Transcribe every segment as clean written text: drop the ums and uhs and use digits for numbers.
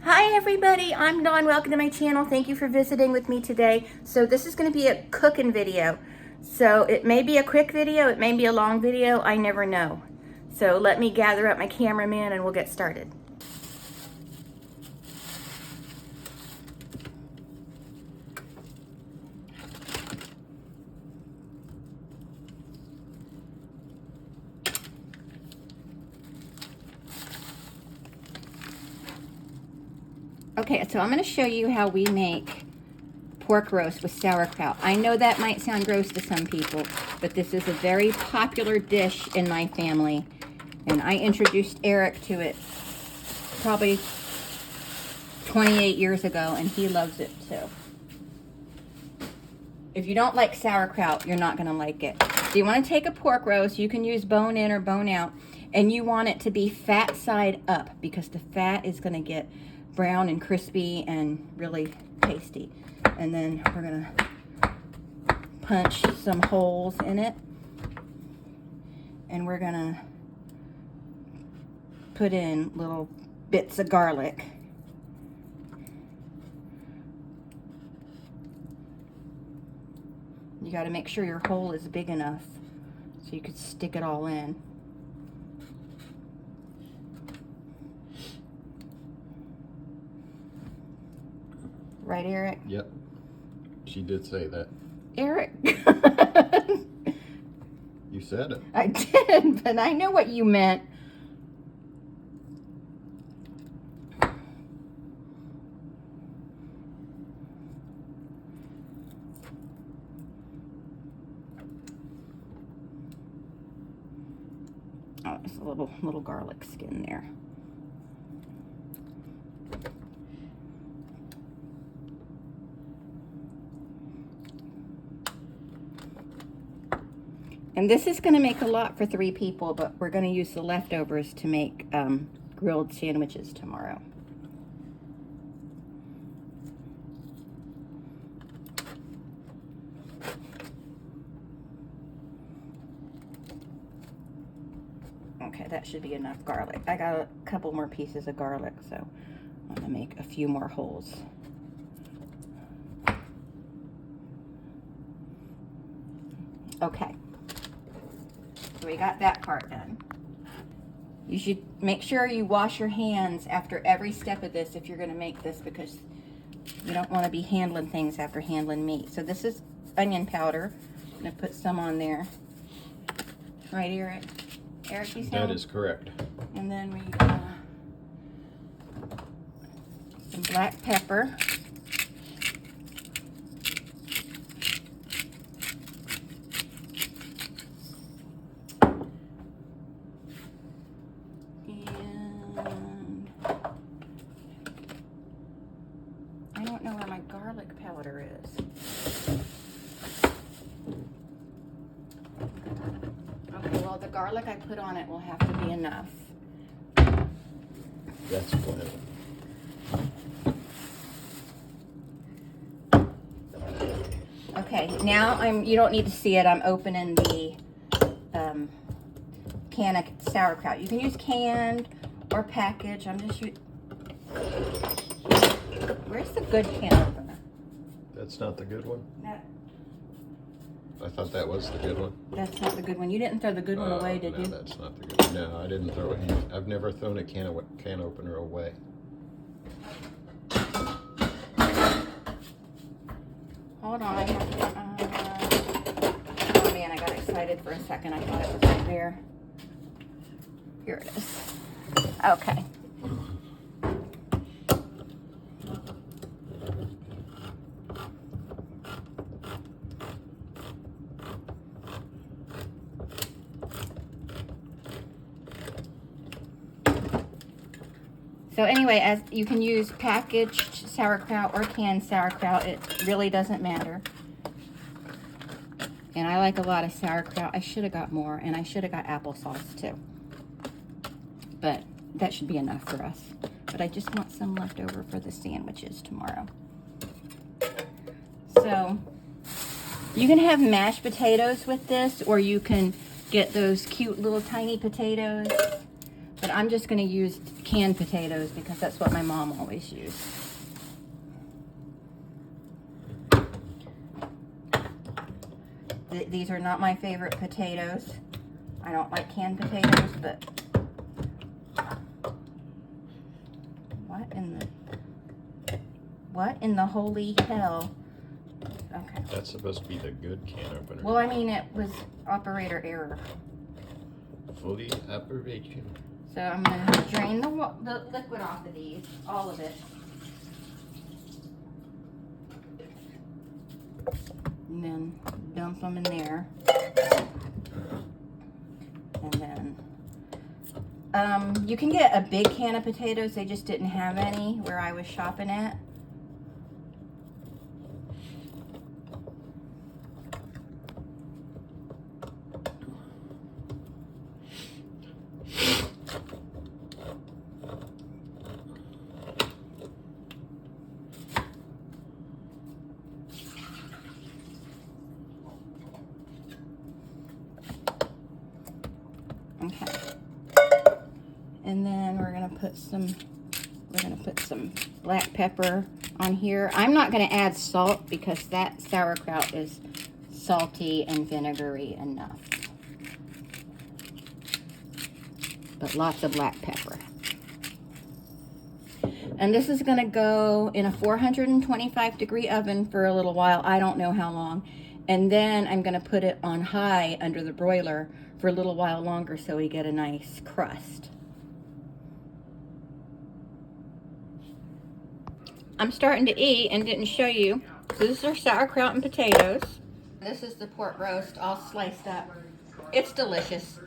Hi everybody, I'm Dawn. Welcome to my channel. Thank you for visiting with me today. So this is going to be a cooking video. So it may be a quick video, it may be a long video, I never know. So let me gather up my cameraman and we'll get started. Okay, so I'm going to show you how we make pork roast with sauerkraut. I know that might sound gross to some people, but this is a very popular dish in my family. And I introduced Eric to it probably 28 years ago, and he loves it too. If you don't like sauerkraut, you're not going to like it. So you want to take a pork roast. You can use bone in or bone out. And you want it to be fat side up because the fat is going to get brown and crispy and really tasty. And then we're going to punch some holes in it. And we're going to put in little bits of garlic. You got to make sure your hole is big enough so you could stick it all in. Right, Eric? Yep. She did say that. Eric. You said it. I did, but I know what you meant. Oh, there's a little garlic skin there. And this is going to make a lot for 3 people, but we're going to use the leftovers to make grilled sandwiches tomorrow. Okay, that should be enough garlic. I got a couple more pieces of garlic, so I'm going to make a few more holes. Okay. So we got that part done. You should make sure you wash your hands after every step of this if you're going to make this, because you don't want to be handling things after handling meat. So this is onion powder. I'm going to put some on there. Right, Eric? Eric, you sound? That is correct. And then we some black pepper. Garlic powder is. Okay, well, the garlic I put on it will have to be enough. That's plenty. Okay, now you don't need to see it. I'm opening the can of sauerkraut. You can use canned or packaged. I'm just using. Where's the good can opener? That's not the good one? No. I thought that was the good one. That's not the good one. You didn't throw the good one away, did you? No, that's not the good one. No, I didn't throw it. I've never thrown a can opener away. Hold on, I have to, oh man, I got excited for a second. I thought it was right there. Here it is. Okay. So anyway, as you can use packaged sauerkraut or canned sauerkraut, it really doesn't matter. And I like a lot of sauerkraut. I should have got more, and I should have got applesauce too. But that should be enough for us. But I just want some left over for the sandwiches tomorrow. So you can have mashed potatoes with this, or you can get those cute little tiny potatoes. But I'm just going to use canned potatoes because that's what my mom always used. These are not my favorite potatoes. I don't like canned potatoes, but what in the holy hell? Okay. That's supposed to be the good can opener. Well, I mean, it was operator error. Fully operation. So I'm gonna drain the liquid off of these, all of it. And then dump them in there. And then, you can get a big can of potatoes. They just didn't have any where I was shopping at. Okay. And then we're gonna put some black pepper on here. I'm not gonna add salt because that sauerkraut is salty and vinegary enough. But lots of black pepper. And this is gonna go in a 425-degree oven for a little while. I don't know how long. And then I'm gonna put it on high under the broiler for a little while longer so we get a nice crust. I'm starting to eat and didn't show you. This is our sauerkraut and potatoes. This is the pork roast all sliced up. It's delicious.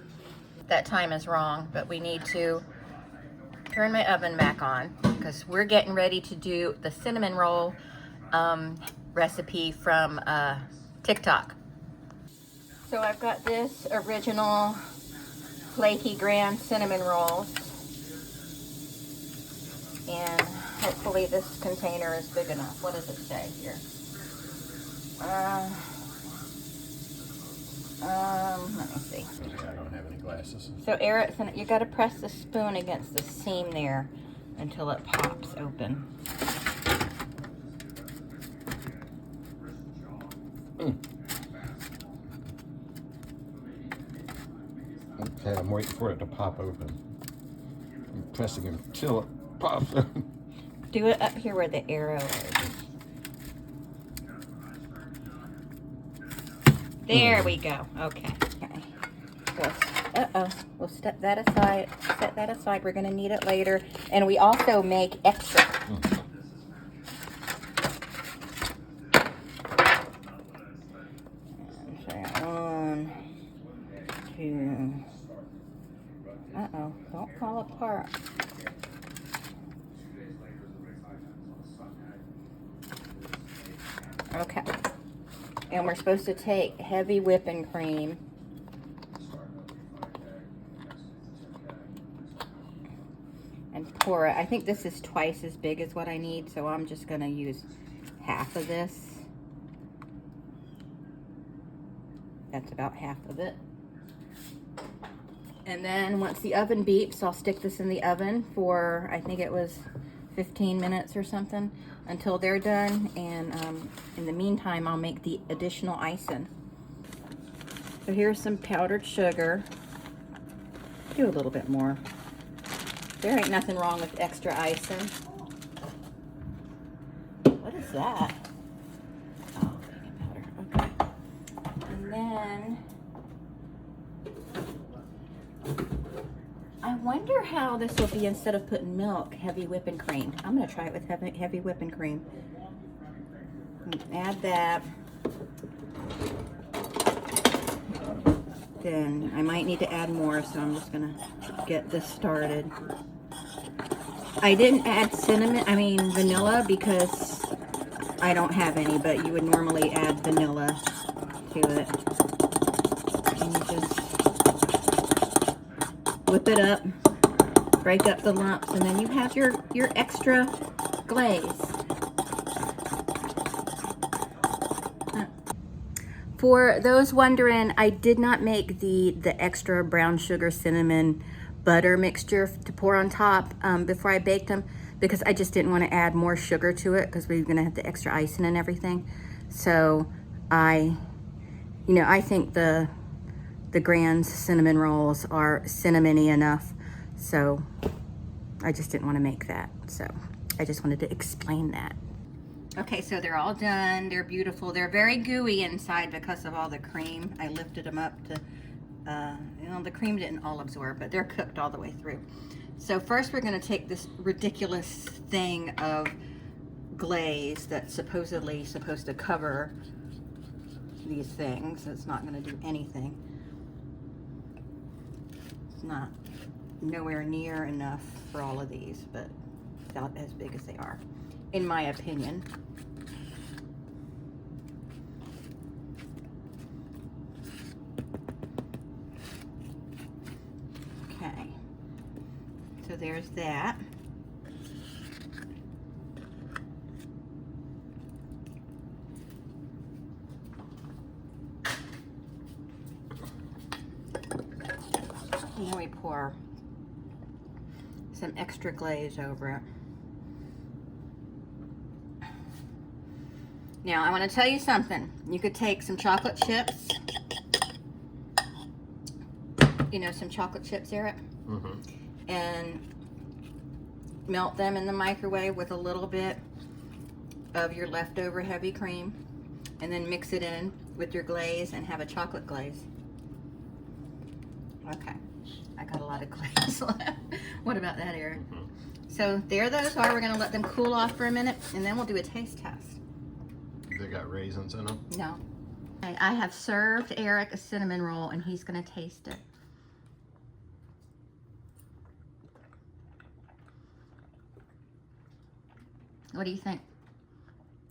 That time is wrong, but we need to turn my oven back on because we're getting ready to do the cinnamon roll recipe from TikTok. So I've got this original flaky grand cinnamon rolls, and hopefully this container is big enough. What does it say here? Let me see. I don't have any glasses. So Erickson, you got to press the spoon against the seam there until it pops open. Okay, I'm waiting for it to pop open. I'm pressing it until it pops open. Do it up here where the arrow is. There we go. Okay. We'll step that aside. Set that aside. We're going to need it later. And we also make extra. One, two. Don't fall apart. Okay. And we're supposed to take heavy whipping cream. And pour it. I think this is twice as big as what I need, so I'm just going to use half of this. That's about half of it. And then once the oven beeps, I'll stick this in the oven for, I think it was 15 minutes or something, until they're done. And in the meantime, I'll make the additional icing. So here's some powdered sugar. Do a little bit more. There ain't nothing wrong with extra icing. What is that? Oh, baking powder. Okay. And then I wonder how this will be instead of putting milk, heavy whipping cream. I'm going to try it with heavy whipping cream. Add that. Then I might need to add more, so I'm just going to get this started. I didn't add vanilla because I don't have any, but you would normally add vanilla to it. And you just whip it up, break up the lumps, and then you have your extra glaze. For those wondering, I did not make the extra brown sugar cinnamon butter mixture to pour on top before I baked them, because I just didn't want to add more sugar to it because we were gonna have the extra icing and everything. So I think the Grand's cinnamon rolls are cinnamony enough, so I just didn't want to make that. So I just wanted to explain that. Okay, so they're all done. They're beautiful. They're very gooey inside because of all the cream. I lifted them up to, the cream didn't all absorb, but they're cooked all the way through. So first we're going to take this ridiculous thing of glaze that's supposedly supposed to cover these things. It's not going to do anything. It's not nowhere near enough for all of these, but about as big as they are, in my opinion. Okay, so there's that. Now we pour some extra glaze over it. Now I want to tell you something. You could take some chocolate chips, some chocolate chips, Eric, and melt them in the microwave with a little bit of your leftover heavy cream, and then mix it in with your glaze and have a chocolate glaze. Okay, I got a lot of glaze left. What about that, Eric? So there those are. We're going to let them cool off for a minute, and then we'll do a taste test. They got raisins in them? No. Okay, I have served Eric a cinnamon roll, and he's going to taste it. What do you think?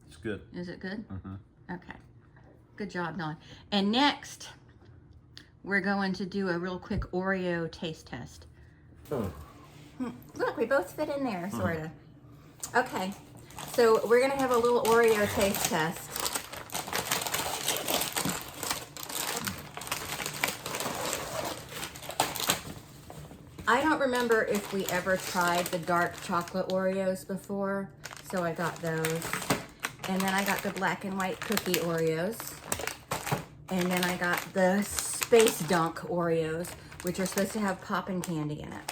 It's good. Is it good? Okay. Good job, Don. And next, we're going to do a real quick Oreo taste test. Look, we both fit in there, sort of. Okay, so we're going to have a little Oreo taste test. I don't remember if we ever tried the dark chocolate Oreos before, so I got those. And then I got the black and white cookie Oreos. And then I got the Space Dunk Oreos, which are supposed to have poppin' candy in it.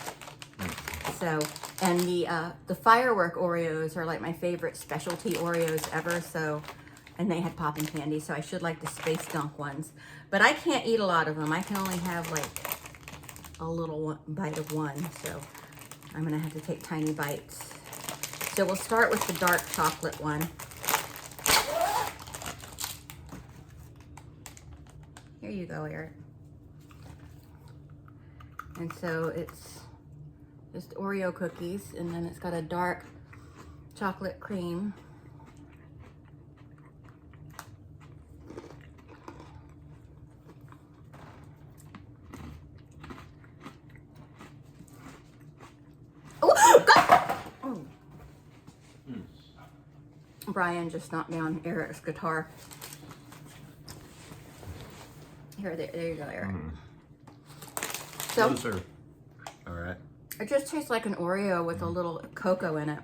So, and the firework Oreos are like my favorite specialty Oreos ever, so, and they had poppin' candy, so I should like the Space Dunk ones. But I can't eat a lot of them. I can only have like a little bite of one, so I'm gonna have to take tiny bites. So we'll start with the dark chocolate one. Here you go, Eric. And so it's just Oreo cookies, and then it's got a dark chocolate cream. Brian just knocked down Eric's guitar. Here, there you go, Eric. So, those are all right. It just tastes like an Oreo with a little cocoa in it.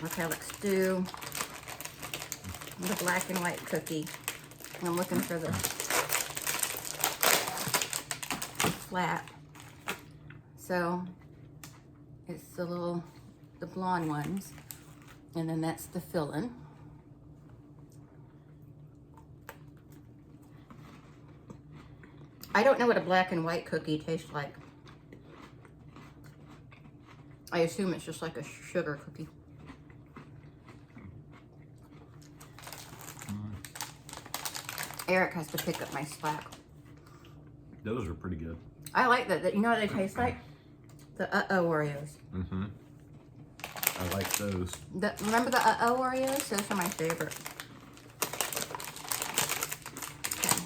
Okay, let's do the black and white cookie. I'm looking for the flat. So it's the blonde ones, and then that's the filling. I don't know what a black and white cookie tastes like. I assume it's just like a sugar cookie. Eric has to pick up my slack. Those are pretty good. I like that. You know what they taste like? The Oreos. I like those. Remember the Oreos? Those are my favorite. Okay.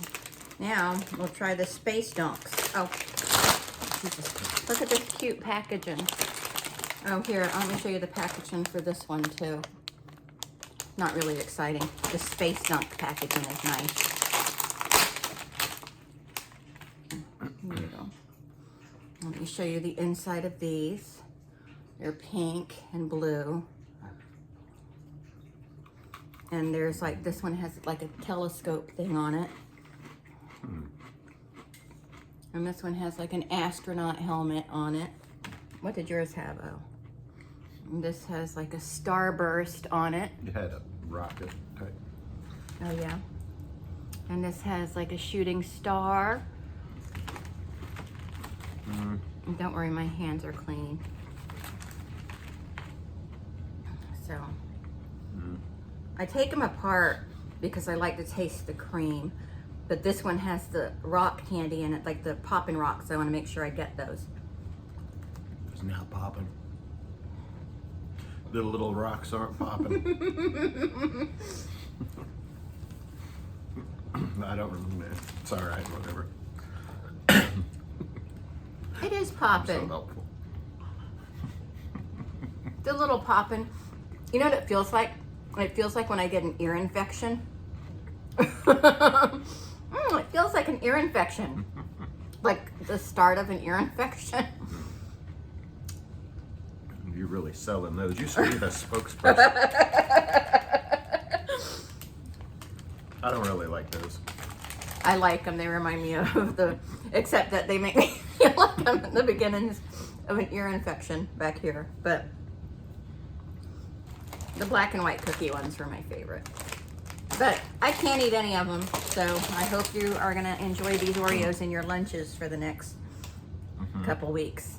Now we'll try the Space Dunks. Oh, Jesus. Look at this cute packaging. Oh, here, let me show you the packaging for this one too. Not really exciting. The Space Dunk packaging is nice. Here you go. Let me show you the inside of these. They're pink and blue. And there's like, this one has like a telescope thing on it. And this one has like an astronaut helmet on it. What did yours have? Oh. And this has like a starburst on it. You had a rocket type. Oh yeah. And this has like a shooting star. And don't worry, my hands are clean. So, I take them apart because I like to taste the cream. But this one has the rock candy in it, like the poppin' rocks. I want to make sure I get those. It's not popping. The little rocks aren't popping. I don't remember. It's all right, whatever. It is I'm poppin'. so helpful. The little poppin'. You know what it feels like? It feels like when I get an ear infection. It feels like an ear infection. Like the start of an ear infection. You're really selling those. You should be the spokesperson. I don't really like those. I like them. They remind me of the, except that they make me feel like I'm at the beginnings of an ear infection back here. But the black and white cookie ones were my favorite. But I can't eat any of them, so I hope you are going to enjoy these Oreos in your lunches for the next couple weeks.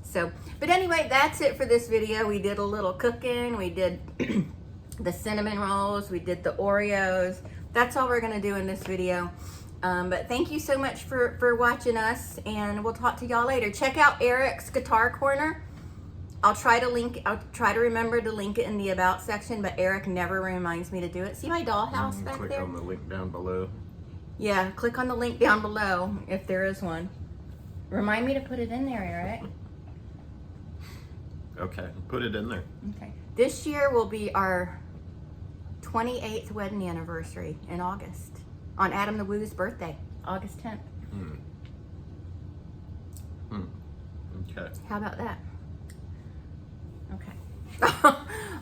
So, but anyway, that's it for this video. We did a little cooking. We did the cinnamon rolls. We did the Oreos. That's all we're going to do in this video. But thank you so much for watching us, and we'll talk to y'all later. Check out Eric's Guitar Corner. I'll try to remember to link it in the About section, but Eric never reminds me to do it. See my dollhouse back Click there? on the link down below. Yeah, click on the link down below if there is one. Remind me to put it in there, Eric. Okay, put it in there. Okay. This year will be our 28th wedding anniversary in August. On Adam the Woo's birthday, August 10th. Okay. How about that? Okay.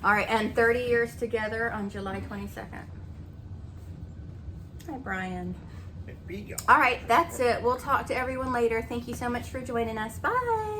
All right, and 30 years together on July 22nd. Hi, Brian. All right, that's it. We'll talk to everyone later. Thank you so much for joining us. Bye.